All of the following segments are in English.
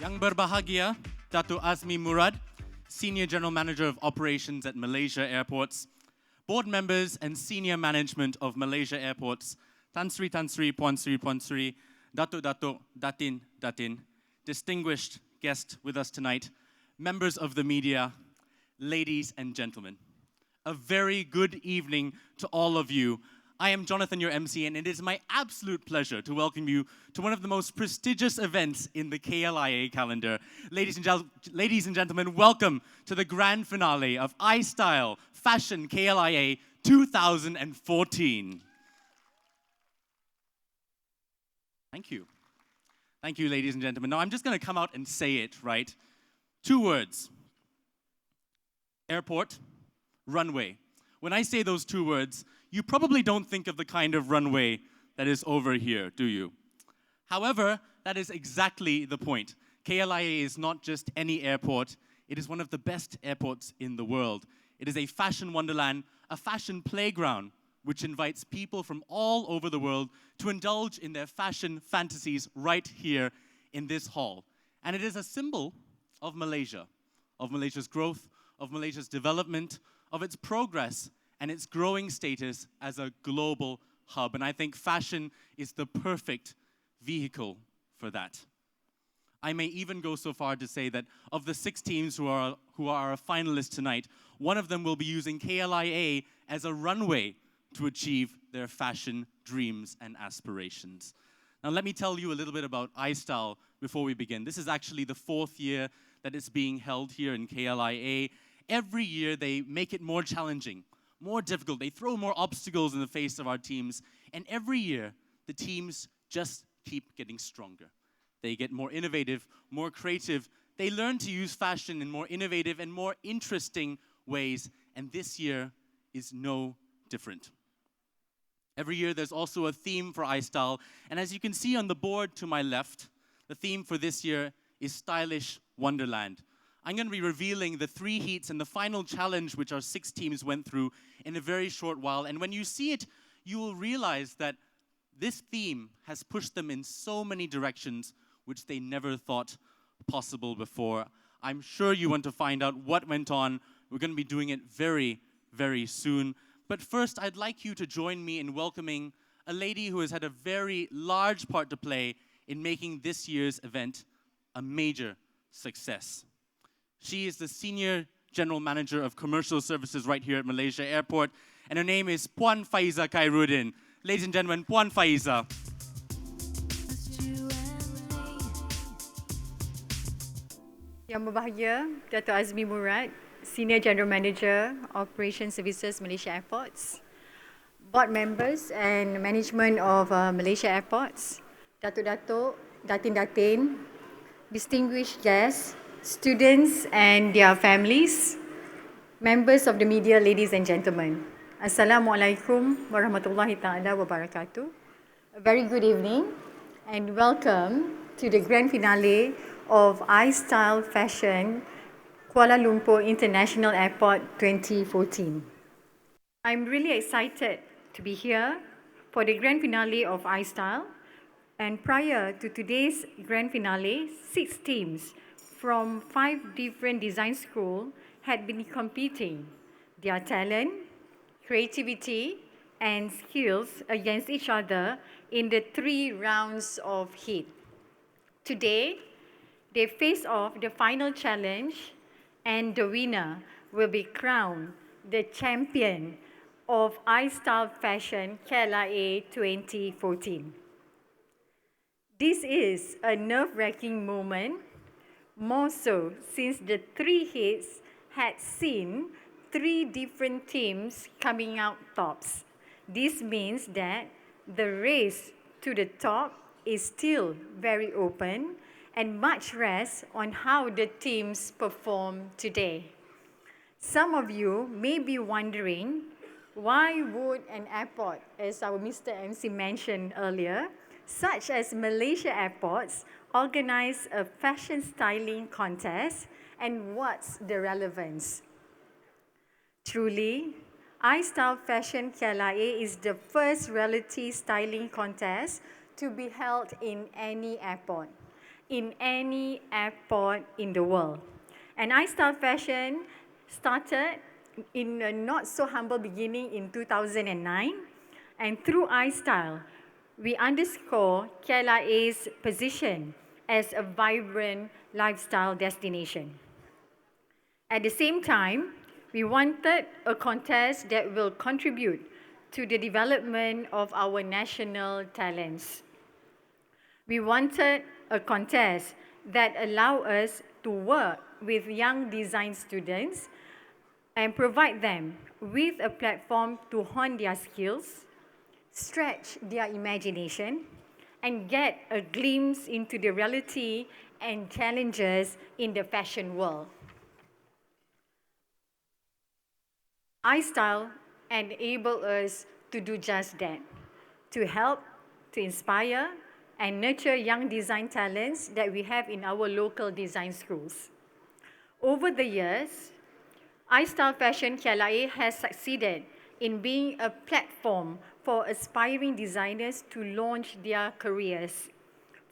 Yang berbahagia, Dato Azmi Murad, Senior General Manager of Operations at Malaysia Airports, board members and senior management of Malaysia Airports, Tan Sri, Puan Sri, Dato, Datin, distinguished guest with us tonight, members of the media, ladies and gentlemen. A very good evening to all of you. I am Jonathan, your MC, and it is my absolute pleasure to welcome you to one of the most prestigious events in the KLIA calendar. Ladies and gentlemen, welcome to the grand finale of iStyle Fashion KLIA 2014. Thank you. Thank you, ladies and gentlemen. Now, I'm just going to come out and say it, right? 2 words. Airport, runway. When I say those 2 words, you probably don't think of the kind of runway that is over here, do you? However, that is exactly the point. KLIA is not just any airport, it is one of the best airports in the world. It is a fashion wonderland, a fashion playground, which invites people from all over the world to indulge in their fashion fantasies right here in this hall. And it is a symbol of Malaysia, of Malaysia's growth, of Malaysia's development, of its progress, and its growing status as a global hub. And I think fashion is the perfect vehicle for that. I may even go so far to say that of the 6 teams who are our finalists tonight, one of them will be using KLIA as a runway to achieve their fashion dreams and aspirations. Now let me tell you a little bit about iStyle before we begin. This is actually the 4th year that it's being held here in KLIA. Every year they make it more challenging, more difficult. They throw more obstacles in the face of our teams. And every year, the teams just keep getting stronger. They get more innovative, more creative. They learn to use fashion in more innovative and more interesting ways. And this year is no different. Every year, there's also a theme for iStyle. And as you can see on the board to my left, the theme for this year is Stylish Wonderland. I'm going to be revealing the 3 heats and the final challenge which our 6 teams went through in a very short while. And when you see it, you will realize that this theme has pushed them in so many directions which they never thought possible before. I'm sure you want to find out what went on. We're going to be doing it very, very soon. But first, I'd like you to join me in welcoming a lady who has had a very large part to play in making this year's event a major success. She is the Senior General Manager of Commercial Services right here at Malaysia Airport, and her name is Puan Faiza Khairuddin. Ladies and gentlemen, Puan Faiza. Yang berbahagia, Dato Azmi Murad, Senior General Manager, Operation Services Malaysia Airports, board members and management of Malaysia Airports, Dato, Datin, distinguished guests, students and their families, members of the media, ladies and gentlemen. Assalamualaikum warahmatullahi ta'ala wabarakatuh. A very good evening and welcome to the grand finale of iStyle Fashion Kuala Lumpur International Airport 2014. I'm really excited to be here for the grand finale of iStyle. And prior to today's grand finale, 6 teams from 5 different design schools had been competing their talent, creativity, and skills against each other in the 3 rounds of heat. Today, they face off the final challenge, and the winner will be crowned the champion of iStyle Fashion KLIA 2014. This is a nerve-wracking moment, more so since the three heads had seen three different teams coming out tops. This means that the race to the top is still very open and much rests on how the teams perform today. Some of you may be wondering, why would an airport, as our Mr. MC mentioned earlier, such as Malaysia airports, organize a fashion styling contest, and what's the relevance? Truly, iStyle Fashion KLIA is the first reality styling contest to be held in any airport in the world. And iStyle Fashion started in a not so humble beginning in 2009, and through iStyle, we underscore KLIA's position as a vibrant lifestyle destination. At the same time, we wanted a contest that will contribute to the development of our national talents. We wanted a contest that allow us to work with young design students and provide them with a platform to hone their skills, stretch their imagination, and get a glimpse into the reality and challenges in the fashion world. iStyle enables us to do just that, to help, to inspire, and nurture young design talents that we have in our local design schools. Over the years, iStyle Fashion KLIA has succeeded in being a platform for aspiring designers to launch their careers.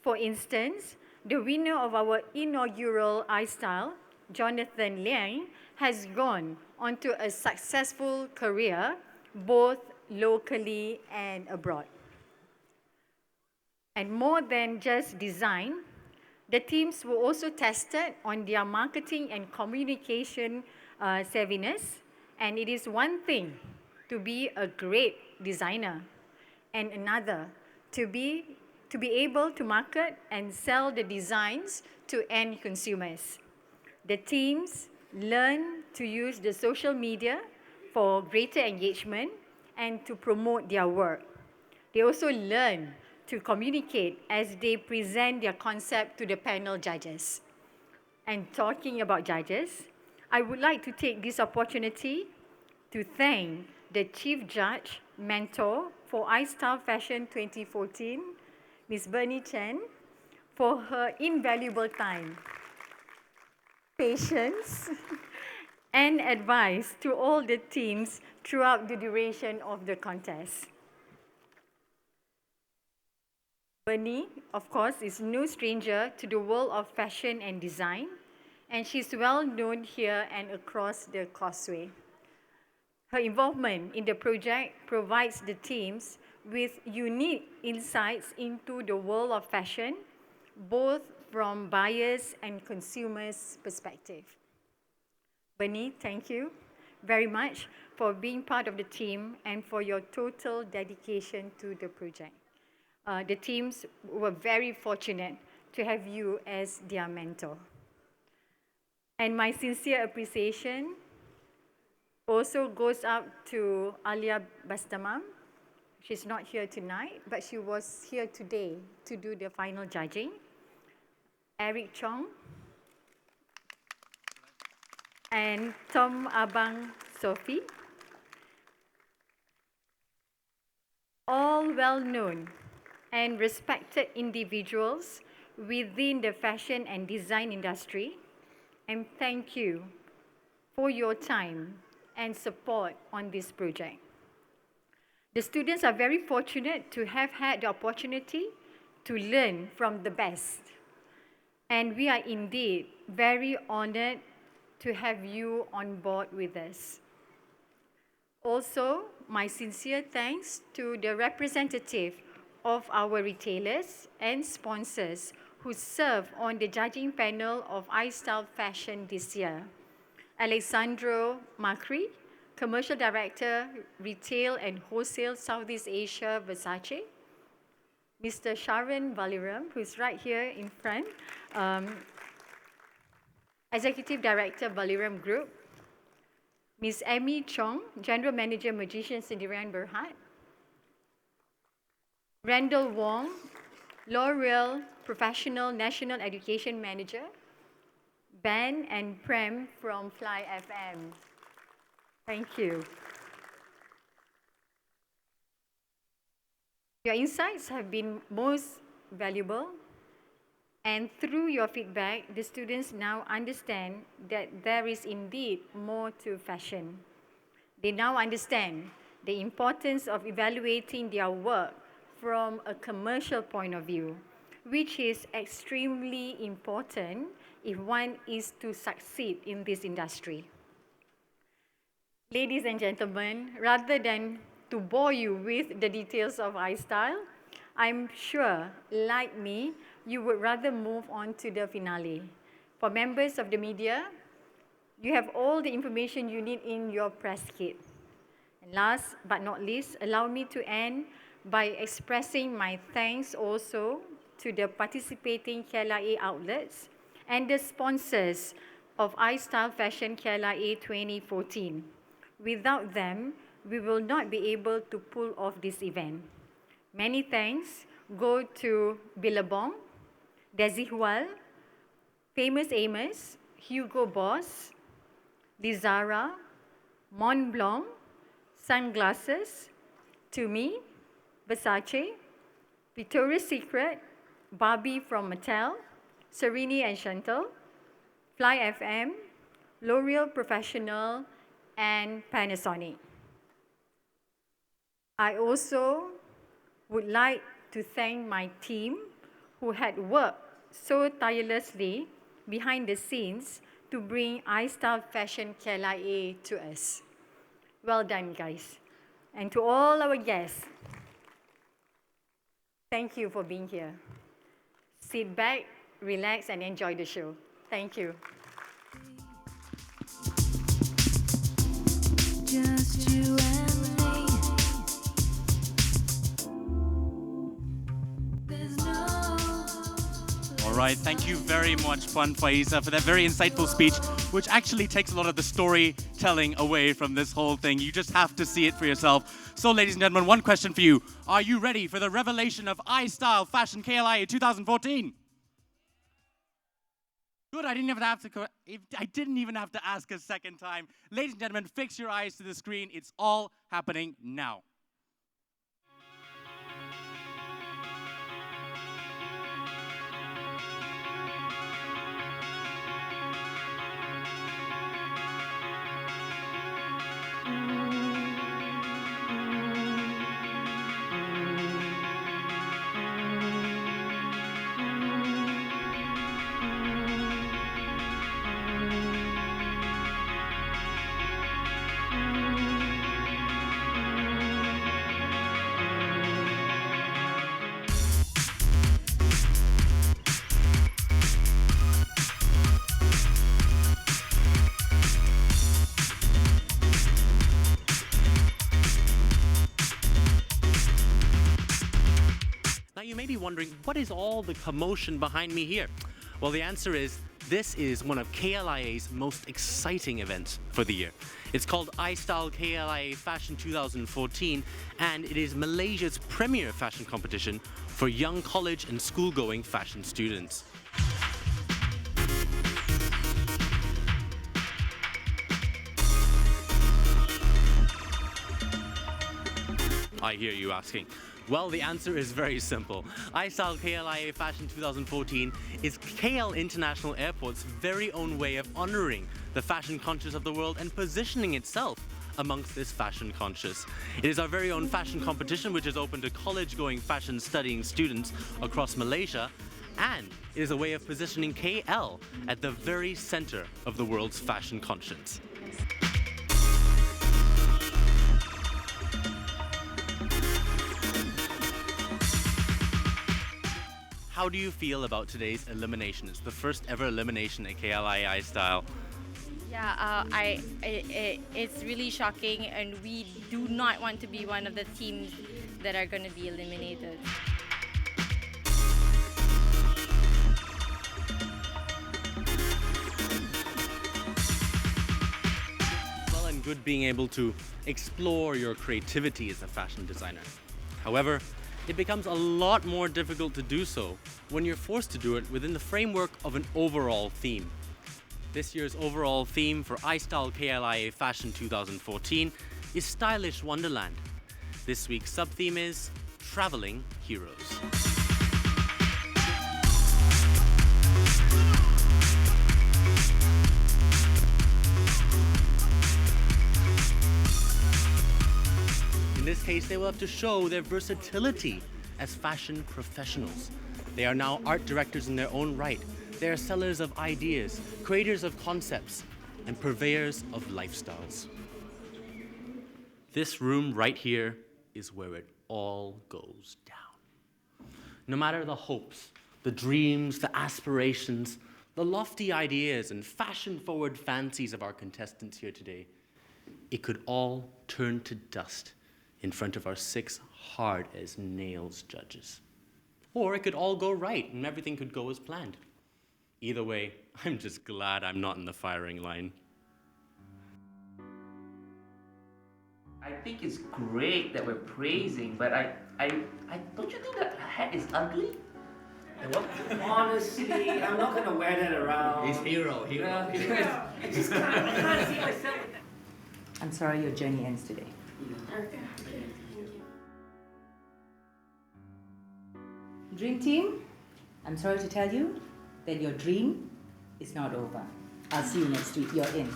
For instance, the winner of our inaugural iStyle, Jonathan Liang, has gone on to a successful career both locally and abroad. And more than just design, the teams were also tested on their marketing and communication savviness, and it is one thing to be a great designer and another to be able to market and sell the designs to end consumers. The teams learn to use the social media for greater engagement and to promote their work. They also learn to communicate as they present their concept to the panel judges. And talking about judges, I would like to take this opportunity to thank the Chief Judge Mentor for iStyle Fashion 2014, Ms. Bernie Chen, for her invaluable time, patience, and advice to all the teams throughout the duration of the contest. Bernie, of course, is no stranger to the world of fashion and design, and she's well known here and across the causeway. Her involvement in the project provides the teams with unique insights into the world of fashion, both from buyers and consumers' perspective. Bernie, thank you very much for being part of the team and for your total dedication to the project. The teams were very fortunate to have you as their mentor. And my sincere appreciation also goes out to Alia Bastamam. She's not here tonight, but she was here today to do the final judging. Eric Chong and Tom Abang Sophie, all well-known and respected individuals within the fashion and design industry, and thank you for your time and support on this project. The students are very fortunate to have had the opportunity to learn from the best, and we are indeed very honored to have you on board with us. Also, my sincere thanks to the representative of our retailers and sponsors who serve on the judging panel of iStyle Fashion this year. Alessandro Macri, Commercial Director, Retail and Wholesale Southeast Asia, Versace. Mr. Sharon Valiram, who's right here in front, Executive Director, Valiram Group. Ms. Amy Chong, General Manager, Magician Sendirian Berhad. Randall Wong, L'Oreal Professional National Education Manager. Ben and Prem from Fly FM. Thank you. Your insights have been most valuable, and through your feedback, the students now understand that there is indeed more to fashion. They now understand the importance of evaluating their work from a commercial point of view, which is extremely important if one is to succeed in this industry. Ladies and gentlemen, rather than to bore you with the details of iStyle, I'm sure, like me, you would rather move on to the finale. For members of the media, you have all the information you need in your press kit. And last but not least, allow me to end by expressing my thanks also to the participating KLIA outlets and the sponsors of iStyle Fashion KLIA 2014. Without them, we will not be able to pull off this event. Many thanks go to Billabong, Desi Hual, Famous Amos, Hugo Boss, Lizara, Mont Blanc, Sunglasses, Tumi, Versace, Victoria's Secret, Barbie from Mattel, Serini and Chantal, Fly FM, L'Oreal Professional, and Panasonic. I also would like to thank my team who had worked so tirelessly behind the scenes to bring iStyle Fashion KLIA to us. Well done, guys. And to all our guests, thank you for being here. Sit back, relax, and enjoy the show. Thank you. Just you and me. There's no. All right, thank you very much, Puan Faiza, for that very insightful speech, which actually takes a lot of the storytelling away from this whole thing. You just have to see it for yourself. So, ladies and gentlemen, one question for you. Are you ready for the revelation of iStyle Fashion KLIA 2014? Good, I didn't even have to ask a second time. Ladies and gentlemen, fix your eyes to the screen. It's all happening now. You may be wondering, what is all the commotion behind me here? Well, the answer is, this is one of KLIA's most exciting events for the year. It's called iStyle KLIA Fashion 2014, and it is Malaysia's premier fashion competition for young college and school-going fashion students. I hear you asking. Well, the answer is very simple. iStyle KLIA Fashion 2014 is KL International Airport's very own way of honoring the fashion conscious of the world and positioning itself amongst this fashion conscious. It is our very own fashion competition, which is open to college-going fashion studying students across Malaysia, and it is a way of positioning KL at the very center of the world's fashion conscience. How do you feel about today's elimination? It's the first ever elimination at KLIA iStyle. Yeah, it's really shocking, and we do not want to be one of the teams that are going to be eliminated. Well and good being able to explore your creativity as a fashion designer. However, it becomes a lot more difficult to do so when you're forced to do it within the framework of an overall theme. This year's overall theme for iStyle KLIA Fashion 2014 is Stylish Wonderland. This week's sub-theme is Traveling Heroes. In this case, they will have to show their versatility as fashion professionals. They are now art directors in their own right. They are sellers of ideas, creators of concepts, and purveyors of lifestyles. This room right here is where it all goes down. No matter the hopes, the dreams, the aspirations, the lofty ideas and fashion-forward fancies of our contestants here today, it could all turn to dust in front of our 6 hard-as-nails judges. Or it could all go right and everything could go as planned. Either way, I'm just glad I'm not in the firing line. I think it's great that we're praising, but I don't you think that hat is ugly? Honestly, I'm not gonna wear that around. He's hero. I just can't see myself. I'm sorry your journey ends today. Dream team, I'm sorry to tell you that your dream is not over. I'll see you next week. You're in.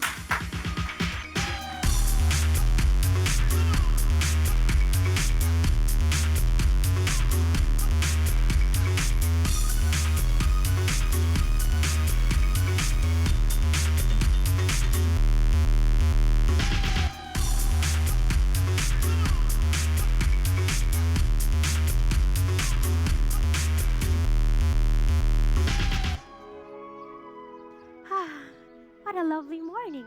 What a lovely morning.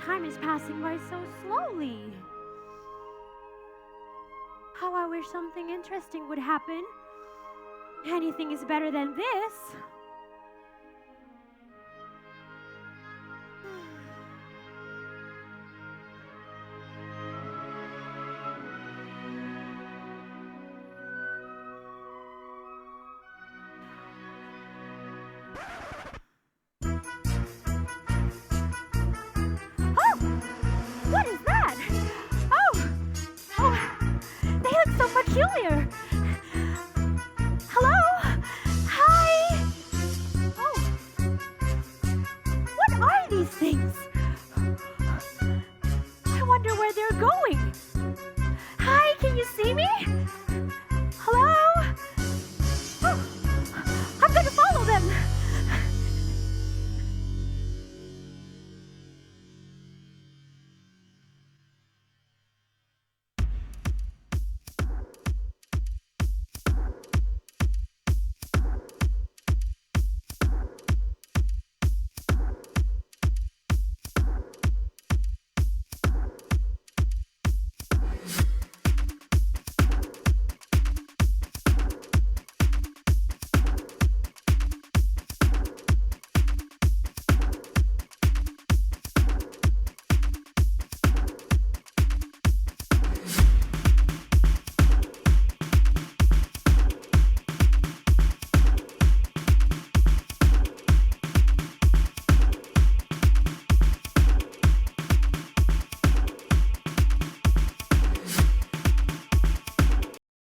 Time is passing by so slowly. How I wish something interesting would happen. Anything is better than this.